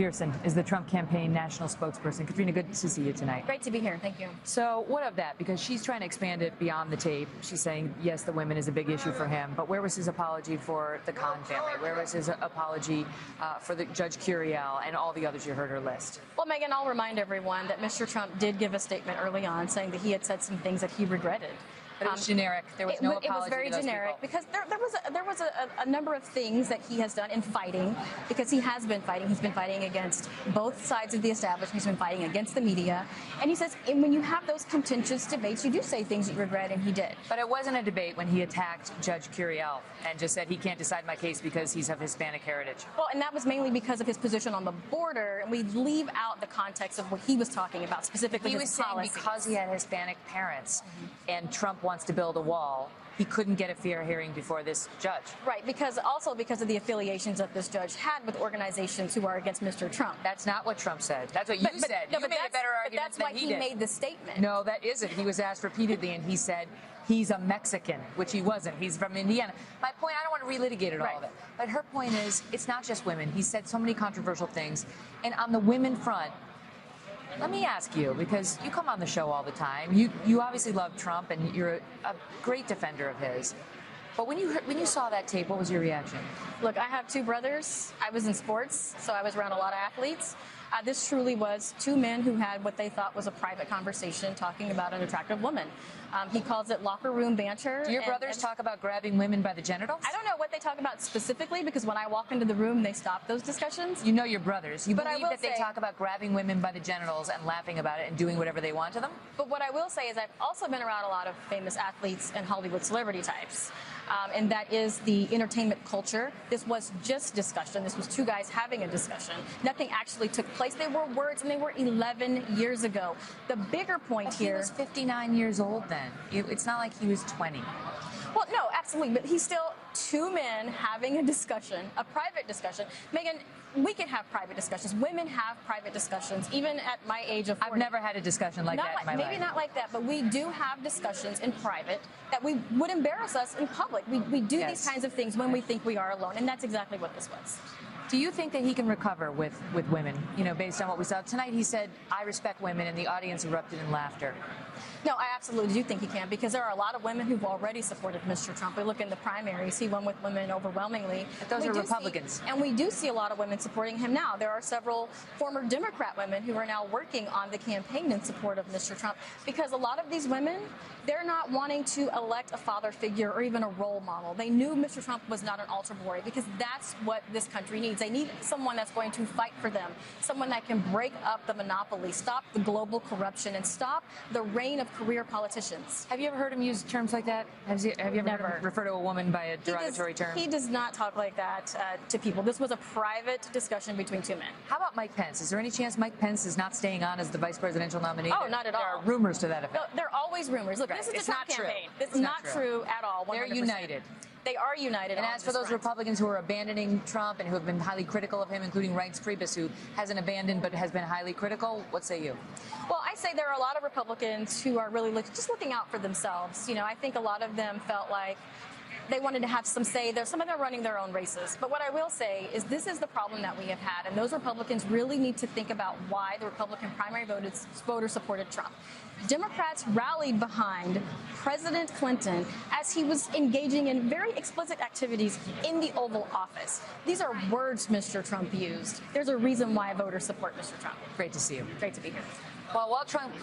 Pierson is the Trump campaign national spokesperson. Katrina, good to see you tonight. Great to be here. Thank you. So what of that? Because she's trying to expand it beyond the tape. She's saying, yes, the women is a big issue for him, but where was his apology for the Khan family? Where was his apology for the Judge Curiel and all the others you heard her list? Well, Megyn, I'll remind everyone that Mr. Trump did give a statement early on saying that he had said some things that he regretted. But it was generic. There was no apology. It was very generic because there was a number of things that he has done in fighting, because he has been fighting. He's been fighting against both sides of the establishment. He's been fighting against the media. And he says, and when you have those contentious debates, you do say things that you regret, and he did. But it wasn't a debate when he attacked Judge Curiel and just said he can't decide my case because he's of Hispanic heritage. Well, and that was mainly because of his position on the border, and we leave out the context of what he was talking about, specifically his policies. Saying because he had Hispanic parents and Trump wants to build a wall, he couldn't get a fair hearing before this judge. Right, because of the affiliations that this judge had with organizations who are against Mr. Trump. That's not what Trump said. That's what you said. No, you made a better argument but that's why he made the statement. No, that isn't. He was asked repeatedly, and he said he's a Mexican, which he wasn't. He's from Indiana. My point, I don't want to relitigate it all of it, but her point is, it's not just women. He said so many controversial things, and on the women front, let me ask you, because you come on the show all the time. You obviously love Trump, and you're a great defender of his. But when you saw that tape, what was your reaction? Look, I have two brothers. I was in sports, so I was around a lot of athletes. This truly was two men who had what they thought was a private conversation talking about an attractive woman. He calls it locker room banter. Do your brothers talk about grabbing women by the genitals? I don't know what they talk about specifically, because when I walk into the room, they stop those discussions. You know your brothers. You believe that they talk about grabbing women by the genitals and laughing about it and doing whatever they want to them? But what I will say is I've also been around a lot of famous athletes and Hollywood celebrity types. And that is the entertainment culture. This was just discussion. This was two guys having a discussion. Nothing actually took place. They were words, and they were 11 years ago. The bigger point here... He was 59 years old then. It's not like he was 20. Well, no, absolutely. But he's still two men having a discussion, a private discussion. Megyn, we can have private discussions. Women have private discussions, even at my age of 40. I've never had a discussion like that in my life. Maybe not like that, but we do have discussions in private that would embarrass us in public. We do these kinds of things when we think we are alone, and that's exactly what this was. Do you think that he can recover with women, based on what we saw? Tonight he said, I respect women, and the audience erupted in laughter. No, I absolutely do think he can, because there are a lot of women who've already supported Mr. Trump. We look in the primaries, he won with women overwhelmingly. But those are Republicans. And we do see a lot of women supporting him now. There are several former Democrat women who are now working on the campaign in support of Mr. Trump, because a lot of these women, they're not wanting to elect a father figure or even a role model. They knew Mr. Trump was not an altar boy, because that's what this country needs. They need someone that's going to fight for them, someone that can break up the monopoly, stop the global corruption, and stop the reign of career politicians. Have you ever heard him use terms like that? Have you ever heard him refer to a woman by a derogatory term? He does not talk like that to people. This was a private discussion between two men. How about Mike Pence? Is there any chance Mike Pence is not staying on as the vice presidential nominee? Oh, not at all. There are rumors to that effect. No, there are always rumors. Look, this is the Trump campaign. It's not true at all. 100%. They're united. They are united. And as for those Republicans who are abandoning Trump and who have been highly critical of him, including Reince Priebus, who hasn't abandoned but has been highly critical, what say you? Well, I say there are a lot of Republicans who are really just looking out for themselves. I think a lot of them felt like they wanted to have some say there. Some of them are running their own races. But what I will say is this is the problem that we have had, and those Republicans really need to think about why the Republican primary voters supported Trump. Democrats rallied behind President Clinton as he was engaging in very explicit activities in the Oval Office. These are words Mr. Trump used. There's a reason why voters support Mr. Trump. Great to see you. Great to be here. Well, while Trump